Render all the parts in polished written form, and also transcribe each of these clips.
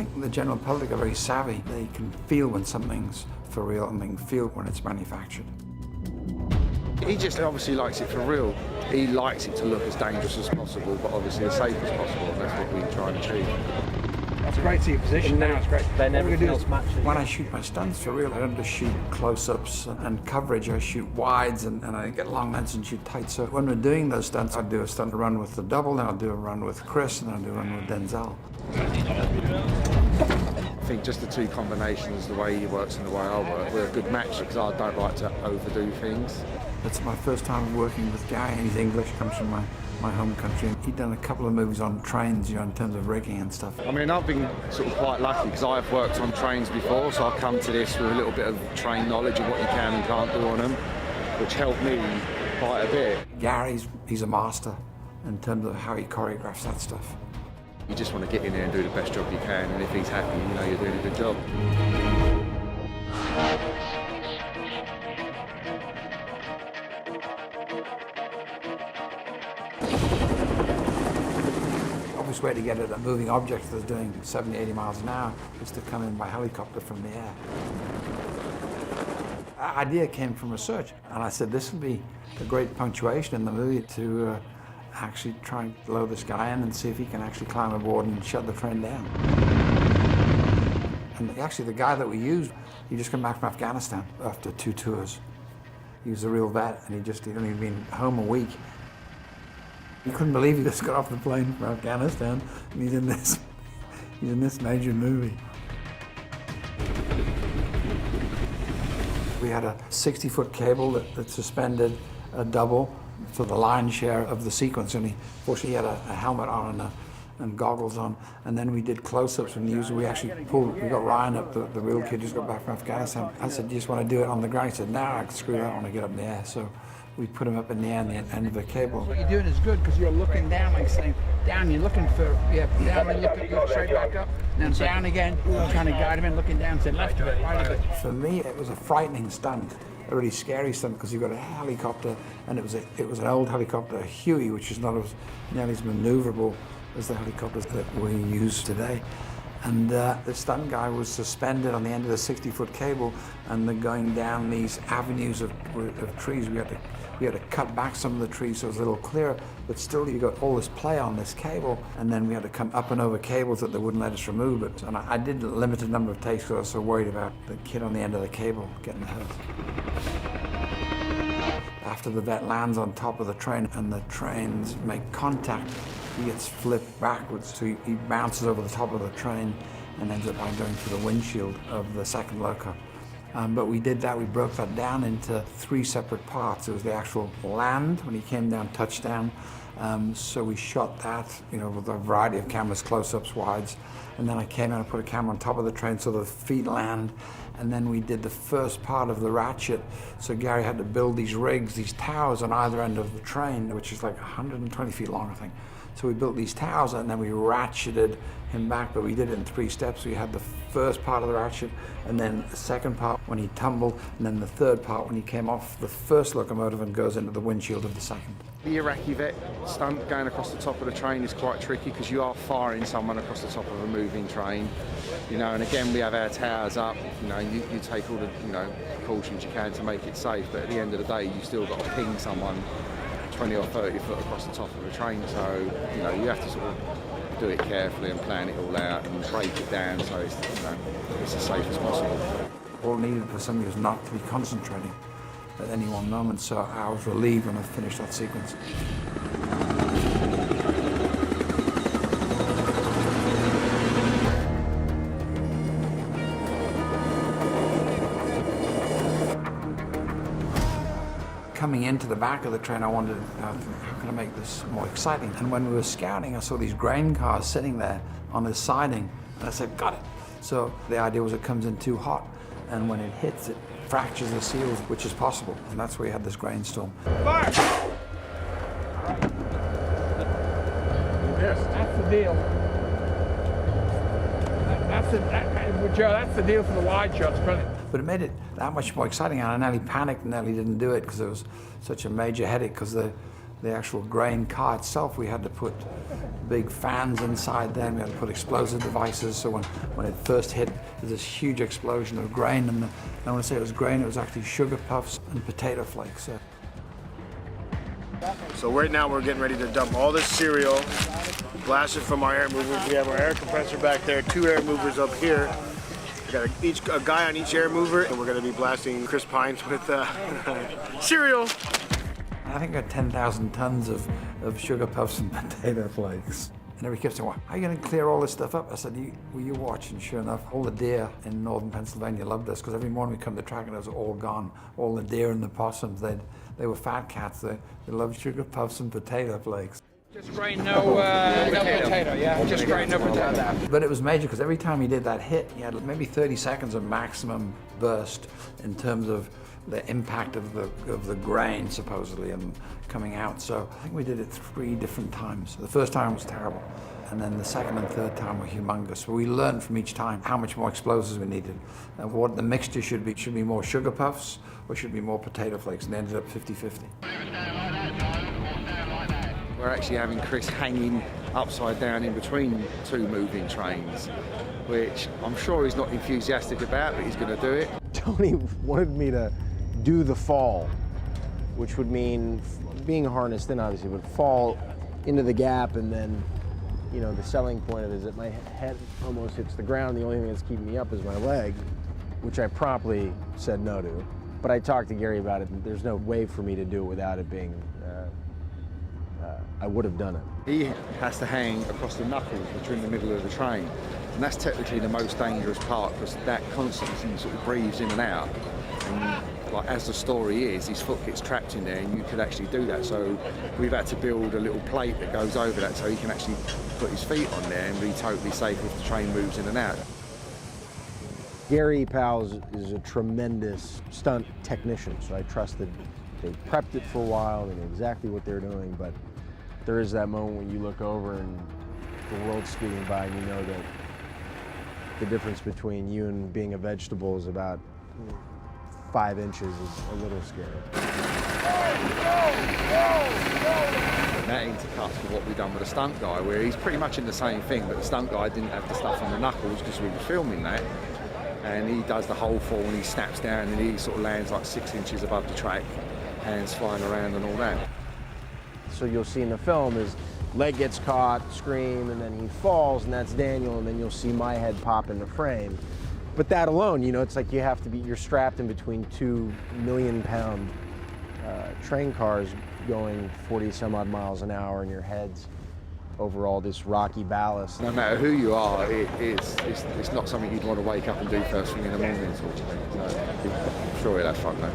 think the general public are very savvy. They can feel when something's for real and they can feel when it's manufactured. He just obviously likes it for real. He likes it to look as dangerous as possible, but obviously as safe as possible, and that's what we try and achieve. That's great to see your position now, it's great. Then everything else matches. When I shoot my stunts for real, I don't just shoot close-ups and coverage, I shoot wides and I get long lens and shoot tight. So when we're doing those stunts, I'll do a stunt run with the double, then I'll do a run with Chris, and then I'll do a run with Denzel. I think just the two combinations, the way he works and the way I work, we're a good match because I don't like to overdo things. It's my first time working with Guy, and he's English, comes from my home country. He'd done a couple of movies on trains, you know, in terms of rigging and stuff. I mean, I've been sort of quite lucky because I've worked on trains before, so I've come to this with a little bit of train knowledge of what you can and can't do on them, which helped me quite a bit. Gary's, he's a master in terms of how he choreographs that stuff. You just want to get in there and do the best job you can, and if he's happy, you know you're doing a good job. Obvious way to get at a moving object that's doing 70, 80 miles an hour is to come in by helicopter from the air. Our idea came from research, and I said this would be a great punctuation in the movie to actually try and blow this guy in and see if he can actually climb aboard and shut the train down. And actually the guy that we used, he just came back from Afghanistan after 2 tours. He was a real vet, and he'd only been home a week. He couldn't believe he just got off the plane from Afghanistan, and he's in this major movie. We had a 60-foot cable that suspended a double for the lion's share of the sequence, and fortunately he had a helmet on and goggles on, and then we did close-ups and we actually we got Ryan up, the real kid just got back from Afghanistan. I said, "Do you just want to do it on the ground?" He said, "No, I can screw that, I want to get up in the air." So we put him up in the air, on the end of the cable. What you're doing is good because you're looking down, like saying, down, you're looking for, down and look straight back up, and then down again, trying to guide him in, looking down, saying left of it, right of it. For me, it was a frightening stunt, a really scary stunt, because you've got a helicopter, and it was an old helicopter, a Huey, which is not as nearly as maneuverable as the helicopters that we use today. And the stunt guy was suspended on the end of the 60-foot cable, and they're going down these avenues of trees. We had to cut back some of the trees so it was a little clearer, but still you got all this play on this cable, and then we had to come up and over cables that they wouldn't let us remove it. And I did a limited number of takes because I was so worried about the kid on the end of the cable getting hurt. After the vet lands on top of the train and the trains make contact, he gets flipped backwards, so he bounces over the top of the train and ends up by going through the windshield of the second loco. But we did that, we broke that down into 3 separate parts. It was the actual land, when he came down, touchdown. So we shot that, with a variety of cameras, close-ups, wides. And then I came out and put a camera on top of the train so the feet land. And then we did the first part of the ratchet. So Gary had to build these rigs, these towers on either end of the train, which is like 120 feet long, I think. So we built these towers, and then we ratcheted him back, but we did it in 3 steps. We had the first part of the ratchet, and then the second part when he tumbled, and then the third part when he came off the first locomotive and goes into the windshield of the second. The Iraqi vet stunt going across the top of the train is quite tricky because you are firing someone across the top of a moving train, and again we have our towers up, you take all the, precautions you can to make it safe, but at the end of the day you still got to ping someone 20 or 30 foot across the top of a train, so you have to sort of do it carefully and plan it all out and break it down so it's, it's as safe as possible. All needed for somebody who's not to be concentrating at any one moment, so I was relieved when I finished that sequence. Coming into the back of the train, I wondered, how can I make this more exciting? And when we were scouting, I saw these grain cars sitting there on the siding, and I said, got it. So the idea was it comes in too hot, and when it hits, it fractures the seals, which is possible, and that's where you had this grain storm. Fire! Yes, that's the deal. Joe, that's the deal for the wide shots, brilliant. But it made it that much more exciting, and I nearly panicked and nearly didn't do it because it was such a major headache, because the the actual grain car itself, we had to put big fans inside there, and we had to put explosive devices, so when it first hit, there's this huge explosion of grain, and I want to say it was grain, it was actually sugar puffs and potato flakes. So right now we're getting ready to dump all this cereal, blast it from our air movers. We have our air compressor back there, 2 air movers up here. We got a guy on each air mover, and we're going to be blasting Chris Pines with cereal. I think I got 10,000 tons of sugar puffs and potato flakes. And everybody kept saying, well, how are you going to clear all this stuff up? I said, well, you watch. And sure enough, all the deer in northern Pennsylvania loved us, because every morning we come to track and it was all gone. All the deer and the possums, they were fat cats. They loved sugar puffs and potato flakes. Just grain, no potato, yeah? Just grain, no potato. But it was major, because every time he did that hit, he had maybe 30 seconds of maximum burst in terms of the impact of the grain, supposedly, and coming out. So I think we did it 3 different times. The first time was terrible, and then the second and third time were humongous. But we learned from each time how much more explosives we needed, and what the mixture should be. Should be more sugar puffs, or should be more potato flakes, and they ended up 50-50. We're actually having Chris hanging upside down in between 2 moving trains, which I'm sure he's not enthusiastic about, but he's going to do it. Tony wanted me to do the fall, which would mean being harnessed in, obviously, but fall into the gap, and then, you know, the selling point of it is that my head almost hits the ground. The only thing that's keeping me up is my leg, which I promptly said no to. But I talked to Gary about it, and there's no way for me to do it without it being, I would have done it. He has to hang across the knuckles between the middle of the train, and that's technically the most dangerous part, because that constantly sort of breathes in and out. And like, as the story is, his foot gets trapped in there, and you could actually do that. So we've had to build a little plate that goes over that, so he can actually put his feet on there and be totally safe if the train moves in and out. Gary Powell's is a tremendous stunt technician, so I trust that they prepped it for a while, they know exactly what they're doing, but there is that moment when you look over and the world's speeding by, and you know that the difference between you and being a vegetable is about 5 inches is a little scary. That intercuts with what we've done with the stunt guy, where he's pretty much in the same thing, but the stunt guy didn't have the stuff on the knuckles because we were filming that, and he does the whole fall, and he snaps down, and he sort of lands like 6 inches above the track, hands flying around and all that. So you'll see in the film his leg gets caught, scream, and then he falls, and that's Daniel, and then you'll see my head pop in the frame. But that alone, you know, it's like you have to be, you're strapped in between 2 million-pound train cars going 40 some odd miles an hour, and your head's over all this rocky ballast. No matter who you are, it's not something you'd want to wake up and do first thing in the morning, sort of thing. So I'm sure he'll have fun though.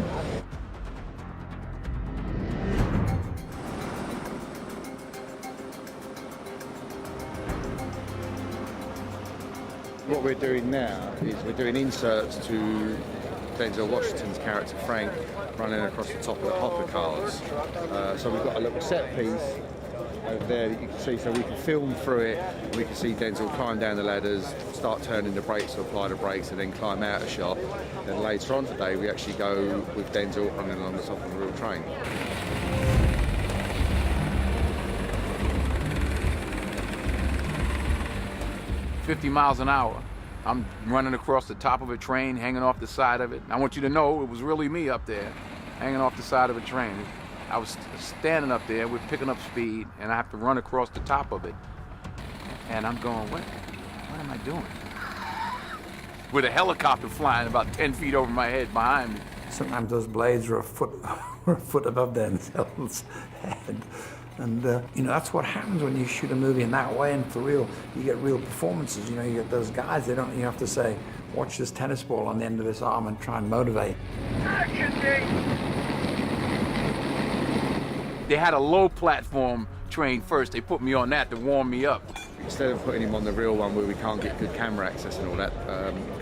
What we're doing now is we're doing inserts to Denzel Washington's character Frank running across the top of the hopper cars. So we've got a little set piece over there that you can see, so we can film through it. We can see Denzel climb down the ladders, start turning the brakes to apply the brakes, and then climb out of shot. Then later on today we actually go with Denzel running along the top of a real train. "50 miles an hour. I'm running across the top of a train, hanging off the side of it. I want you to know it was really me up there, hanging off the side of a train. I was standing up there, we're picking up speed, and I have to run across the top of it. And I'm going, what am I doing? With a helicopter flying about 10 feet over my head behind me. Sometimes those blades are a foot above Denzel's head. And, you know, that's what happens when you shoot a movie in that way, and for real, you get real performances. You know, you get those guys, you have to say, watch this tennis ball on the end of this arm and try and motivate. They had a low platform train first. They put me on that to warm me up. Instead of putting him on the real one where we can't get good camera access and all that,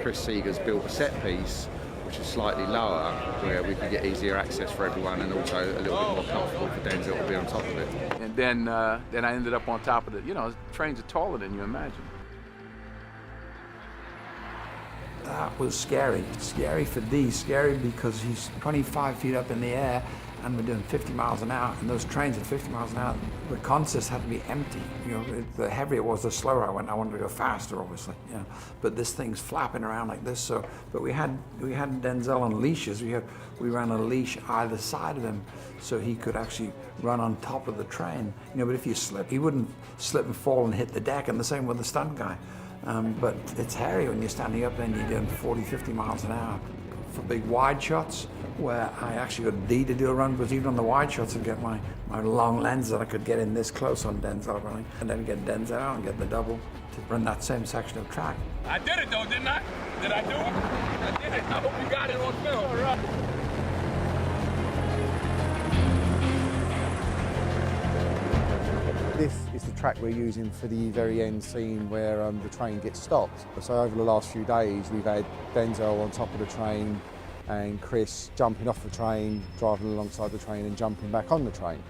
Chris Seeger's built a set piece which is slightly lower, where we can get easier access for everyone, and also a little bit more comfortable for Denzel to be on top of it. And then I ended up on top of it. You know, trains are taller than you imagine. That was scary. Scary for Dee. Scary because he's 25 feet up in the air, and we're doing 50 miles an hour, and those trains at 50 miles an hour, the consist had to be empty. You know, the heavier it was, the slower I went. I wanted to go faster, obviously. You know, but this thing's flapping around like this. So, but we had Denzel on leashes. We ran a leash either side of him, so he could actually run on top of the train. You know, but if you slip, he wouldn't slip and fall and hit the deck. And the same with the stunt guy. But it's hairy when you're standing up there and you're doing 40, 50 miles an hour. For big wide shots, where I actually got D to do a run, because even on the wide shots I'd get my long lens that I could get in this close on Denzel running, and then get Denzel out and get the double to run that same section of track. I did it though, didn't I? Did I do it? I did it. I hope you got it on film. All right. This is the track we're using for the very end scene where the train gets stopped. So over the last few days we've had Denzel on top of the train and Chris jumping off the train, driving alongside the train and jumping back on the train.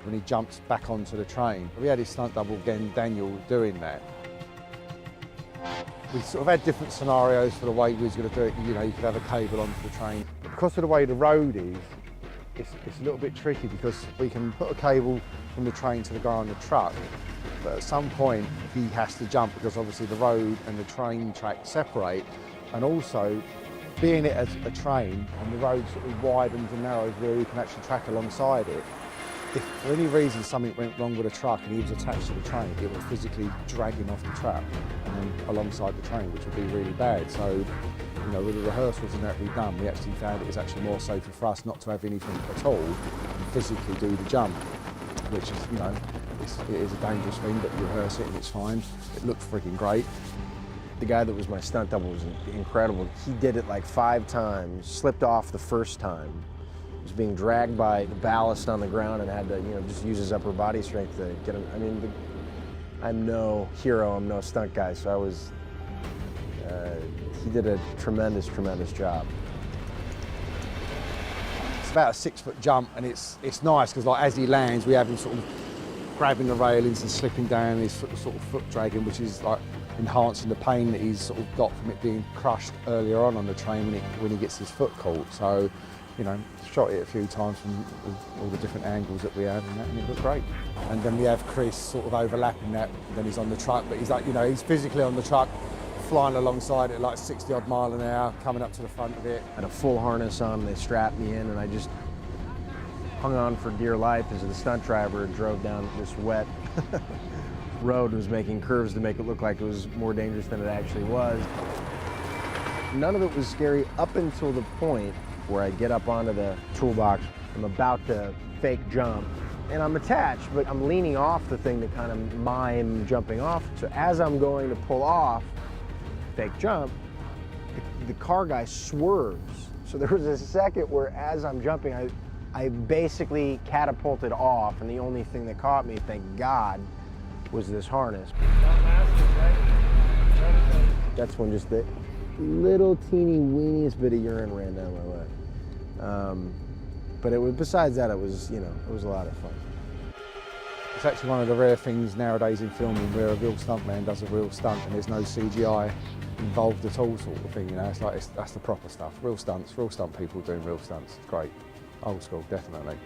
When he jumps back onto the train, we had his stunt double again, Daniel, doing that. We sort of had different scenarios for the way we was going to do it. You know, you could have a cable onto the train. Because of the way the road is, it's a little bit tricky, because we can put a cable from the train to the guy on the truck, but at some point he has to jump, because obviously the road and the train track separate, and also being it as a train and the road sort of widens and narrows where he can actually track alongside it. If for any reason something went wrong with a truck and he was attached to the train, it would physically drag him off the track and then alongside the train, which would be really bad. So, you know, with the rehearsals and that we've done, we actually found it was actually more safer for us not to have anything at all and physically do the jump, which is, you know, it is a dangerous thing, but you rehearse it and it's fine. It looked freaking great. The guy that was my stunt double was incredible. He did it like 5 times, slipped off the first time, was being dragged by the ballast on the ground and had to, you know, just use his upper body strength to get him. I mean, I'm no hero, I'm no stunt guy, so I was, he did a tremendous, tremendous job. It's about a 6-foot jump, and it's nice because, like, as he lands, we have him sort of grabbing the railings and slipping down, his sort of foot dragging, which is like enhancing the pain that he's sort of got from it being crushed earlier on the train when he gets his foot caught. So, you know, shot it a few times from all the different angles that we had, and it looked great. And then we have Chris sort of overlapping that, then he's on the truck, but he's like, you know, he's physically on the truck, flying alongside it like 60-odd mile an hour, coming up to the front of it. I had a full harness on, they strapped me in, and I just hung on for dear life as the stunt driver drove down this wet road, was making curves to make it look like it was more dangerous than it actually was. None of it was scary up until the point where I get up onto the toolbox. I'm about to fake jump, and I'm attached, but I'm leaning off the thing to kind of mime jumping off. So as I'm going to pull off, fake jump, the car guy swerves. So there was a second where as I'm jumping, I basically catapulted off, and the only thing that caught me, thank God, was this harness. That's when just the little teeny weeniest bit of urine ran down my leg. But it was, besides that, it was, you know, it was a lot of fun. It's actually one of the rare things nowadays in filming where a real stuntman does a real stunt and there's no CGI involved at all, sort of thing. You know, it's like that's the proper stuff. Real stunts, real stunt people doing real stunts. It's great. Old school, definitely.